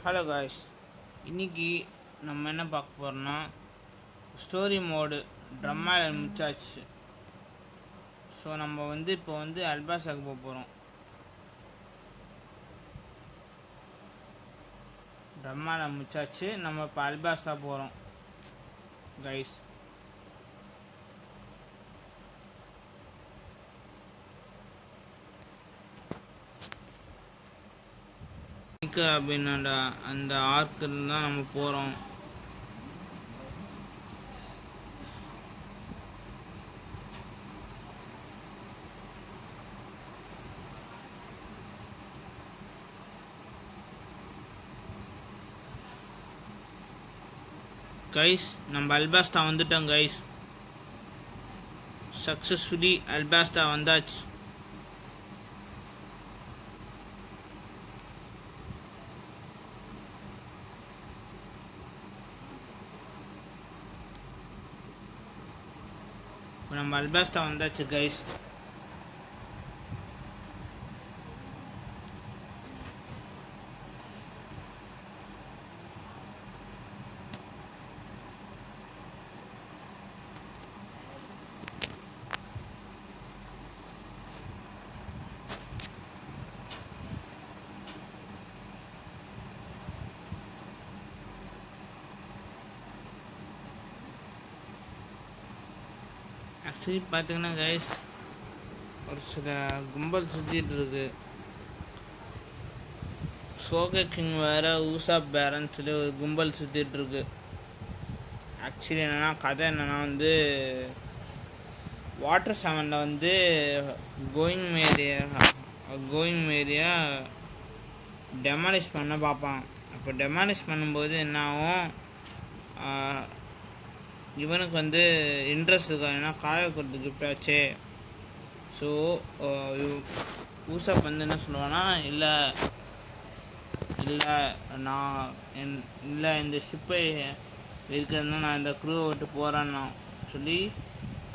Hello guys, இன்னைக்கு நம்ம என்ன பார்க்க போகிறோம்னா ஸ்டோரி மோடு ட்ரம்மாவில் முடிச்சாச்சு. ஸோ நம்ம இப்போ அல்பாஸாக்கு போக போகிறோம். ட்ரம்மாவில் முடிச்சாச்சு, நம்ம இப்போ அல்பாஸா போகிறோம் கைஸ். அப்படின்னா அந்த ஆர்க்கில் தான் நம்ம போகிறோம். கைஸ், நம்ம அல்பாஸ்தா வந்துட்டோம் கைஸ். சக்ஸஸ்ஃபுல்லி அல்பாஸ்தா வந்தாச்சு. நம்ம அல்பாஸ்தா வந்தாச்சு கைஸ். ஆக்சுவலி பார்த்தீங்கன்னா கைஸ், ஒரு சில கும்பல் சுற்றிட்டு இருக்கு. சோகே கிங் வேறு ஊசாப் பேரன்னு சொல்லி ஒரு கும்பல் சுற்றிட்டு இருக்கு. ஆக்சுவலி என்னென்னா கதை என்னென்னா வாட்டர் செவனில் கோயிங் மேரியா டெமாலிஷ் பண்ண பார்ப்பான். அப்போ டெமாலிஷ் பண்ணும்போது என்ன ஆகும், இவனுக்கு இன்ட்ரெஸ்ட் இருக்கா, ஏன்னா காயக்கிறது கிஃப்டாச்சே. ஸோ ஊசாப் என்ன சொல்லுவான்னா, இல்லை நான் இல்லை இந்த ஷிப்பை இருக்கிறதுனா நான் இந்த க்ரூவை விட்டு போகிறேன்னா சொல்லி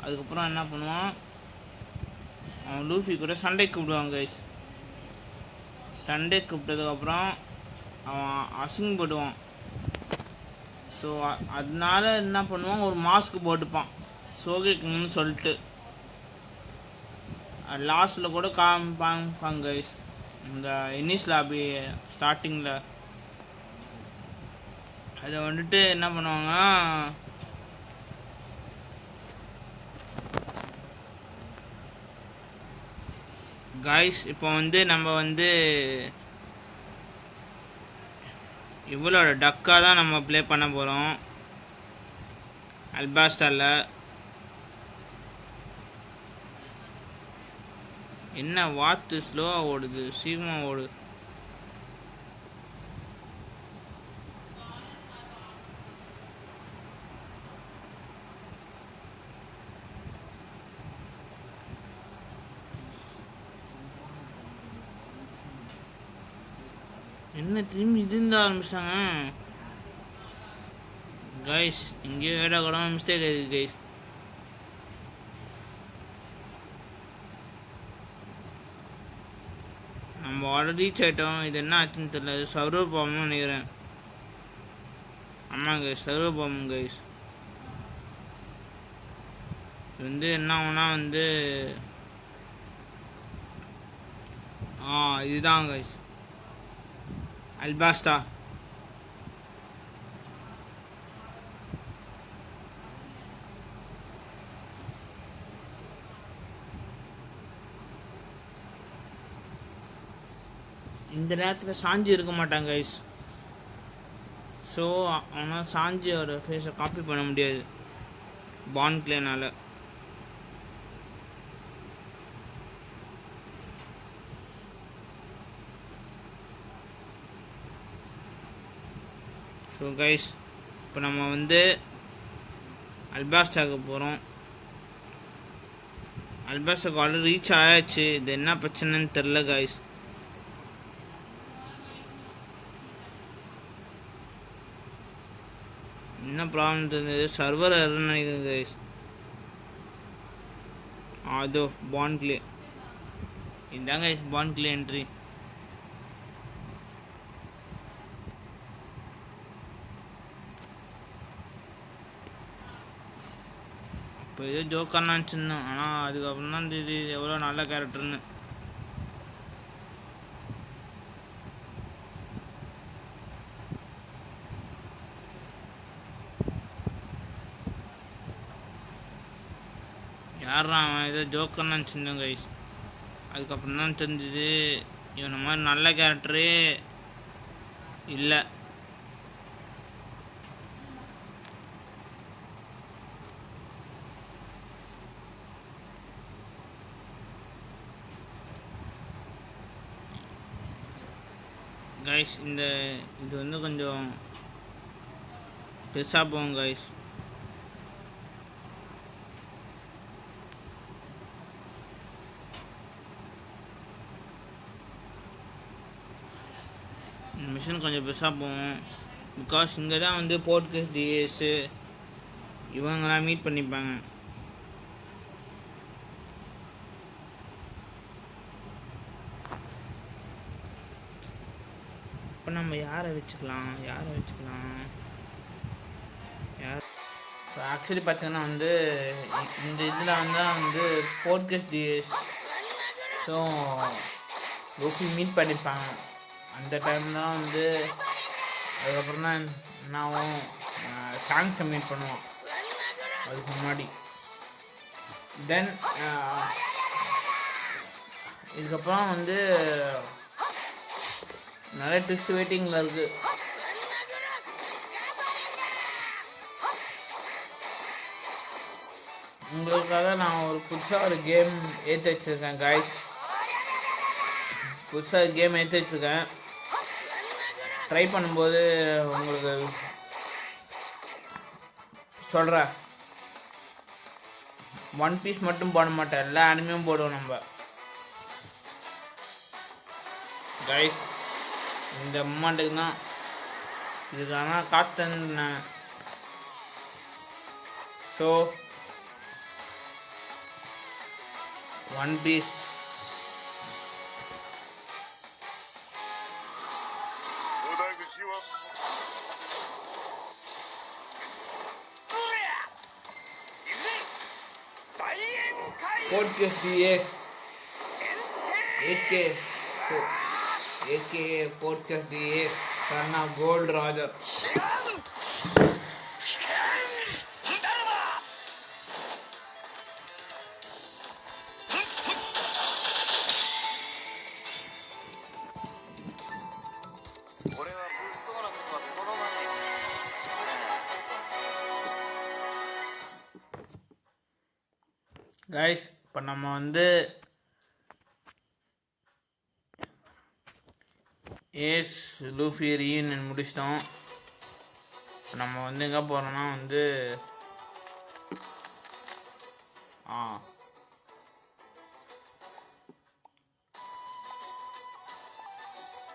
அதுக்கப்புறம் என்ன பண்ணுவான், அவன் லூஃபி கூட சண்டை கூப்பிடுவான் கைஸ். சண்டை கூப்பிட்டதுக்கப்புறம் அவன் அசிங்கப்படுவான். ஸோ அதனால என்ன பண்ணுவான், ஒரு மாஸ்க் போட்டுப்பான் சோகேக்குன்னு சொல்லிட்டு. லாஸ்ட்டில் கூட காமிப்பாங்க கைஸ், இந்த இன்னிஸ் லாபி ஸ்டார்டிங்கில். அதை என்ன பண்ணுவாங்க, கைஸ் இப்போ நம்ம இவளோட டக்காக தான் நம்ம ப்ளே பண்ண போகிறோம் அல்பாஸ்டாவில். என்ன வாத்து ஸ்லோவாக ஓடுது, சீக்கிரமாக ஓடுது. என்ன திரும்பி இதுந்து ஆரம்பிச்சாங்க கைஸ். இங்கேயே வேட கூட மிஸ்டேக் ஆயிடுது கைஸ். நம்ம ஆல்ரெடி ரீச் ஆகிட்டோம். இது என்ன ஆச்சுன்னு தெரியல, சர்வர் ப்ராப்ளம்னு நினைக்கிறேன். ஆமாம் கைஸ், சர்வர் ப்ராப்ளம் கைஸ். இது என்ன ஆகுனா இதுதான் கைஸ் அல்பாஸ்டா. இந்த நேரத்தில் சாஞ்சி இருக்க மாட்டாங்க கைஸ். ஸோ ஆனால் சாஞ்சியோட ஃபேஸை காப்பி பண்ண முடியாது பான் கிளேனால். ஸோ கைஸ், இப்போ நம்ம அல்பாஸ்டாக்கு போகிறோம். அல்பாஸ்டாக்கு ஆல்ரெடி ரீச் ஆயாச்சு. இது என்ன பிரச்சனைன்னு தெரில கைஸ். என்ன ப்ராப்ளம் தெரிஞ்சது, சர்வர் எரர்னு நினைக்கிறேன் கைஸ். அதோ பான் கிளே, இதாங்க பான் கிளே என்ட்ரி. இப்போ ஏதோ ஜோக்கர்னு நினச்சிருந்தோம், ஆனால் அதுக்கப்புறம் தான் இது எவ்வளோ நல்ல கேரக்டர்னு. யாரா அவன் ஏதோ ஜோக்கர்னு நினச்சிருந்தோம் கைஸ். அதுக்கப்புறம் தான் தெரிஞ்சுது இவனை மாதிரி நல்ல கேரக்டரே இல்லை. கைஸ் இது வந்து கொஞ்சம் பெருசாக போகும் கைஸ். இந்த மிஷின் கொஞ்சம் பெருசாக போகும். பிகாஸ் இங்கே தான் வந்து போர்ட்கேஸ் டிஎஸ் இவங்கெல்லாம் மீட் பண்ணிப்பாங்க. இப்போ நம்ம யாரை வச்சுக்கலாம் யார் இப்போ ஆக்சுவலி பார்த்தீங்கன்னா வந்து இந்த இதில் வந்து போர்ட்கேஸ் டிஎஸ் ஸோ லூஃபி மீட் பண்ணிப்பாங்க. அந்த டைம் தான் வந்து அதுக்கப்புறம் தான் என்னாகும், சாங்ஸை மீட் பண்ணுவோம் அதுக்கு முன்னாடி. தென் இதுக்கப்புறம் வந்து நிறைய ட்விஸ்ட் வெயிட்டிங்கில் இருக்குது. உங்களுக்காக நான் புதுசாக ஒரு கேம் ஏற்றி வச்சுருக்கேன் காய்ஸ். புதுசாக கேம் ஏற்றி வச்சுருக்கேன். ட்ரை பண்ணும்போது உங்களுக்கு சொல்கிறேன். ஒன் பீஸ் மட்டும் போட மாட்டேன், எல்லா அனிமையும் போடுவோம் நம்ம கைஸ். இந்த அம்மாண்டுக்கு தான் இதுக்கான காத்தேன். So one piece Portgas D Ace Portgas D son of Gold Roger. Guys இப்போ நம்ம வந்து ஏஸ் லூஃபி ரீயூனியன் முடிச்சிட்டோம். நம்ம வந்து எங்கே போகிறோம்னா வந்து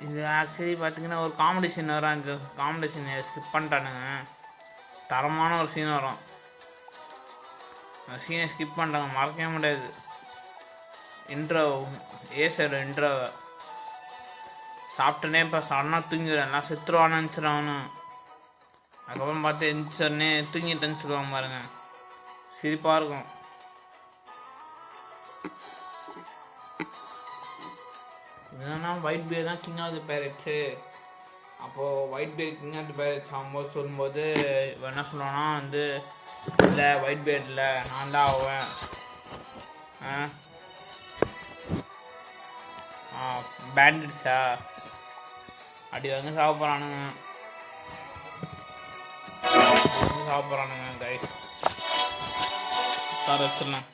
இது ஆக்சுவலி பார்த்தீங்கன்னா ஒரு காமெடி சீன் வரும். அந்த காமெடி சீனை ஸ்கிப் பண்ணிட்டானுங்க. தரமான ஒரு சீன் வரும், அந்த சீனை ஸ்கிப் பண்ணிட்டாங்க, மறக்கவே முடியாது. இன்ட்ரோ ஏசோட இன்ட்ரோவை சாப்பிட்டனே இப்போ சடனாக தூங்கிடுவேன். எல்லாம் செத்துருவான்னு நினச்சிடுவானு. அதுக்கப்புறம் பார்த்து எந்திரிச்சோடனே தூங்கிட்டேன்னு சொல்லுவாங்க பாருங்க, சிரிப்பாக இருக்கும். என்னன்னா ஒயிட் பியர் தான் கிங் ஆஃப் தி பைரட்ஸு. அப்போது white bear king of the pirates ஆகும்போது சொல்லும்போது இவன் என்ன சொல்லுவான்னா வந்து, இல்லை ஒயிட் பியர் இல்லை நான் தான் ஆவேன், பேண்டிட்ஸா அப்படி வந்து சாப்பிட்றானுங்க கைஸ். தர வச்சிடலாம்.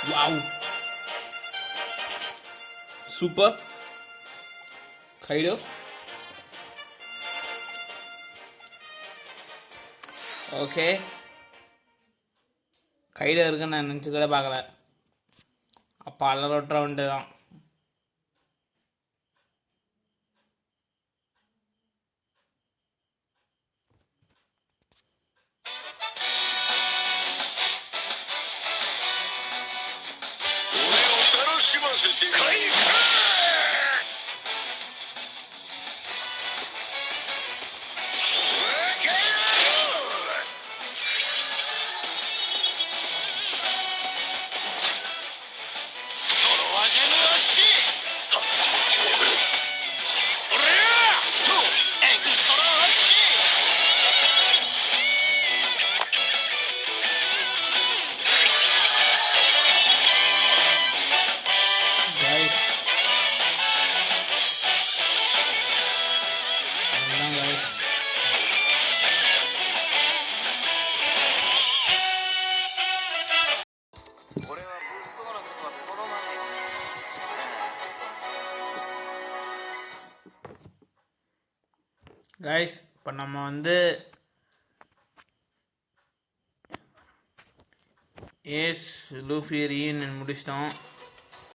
Wow super Kaido. Okay Kaido இருக்குன்னு நான் நினச்சி கூட பார்க்கல. அப்போ அலரோட்டுற வந்துட்டு தான். கைஸ் இப்போ நம்ம வந்து ஏஸ் லூஃபி ரீயூனியன் முடிச்சிட்டோம்.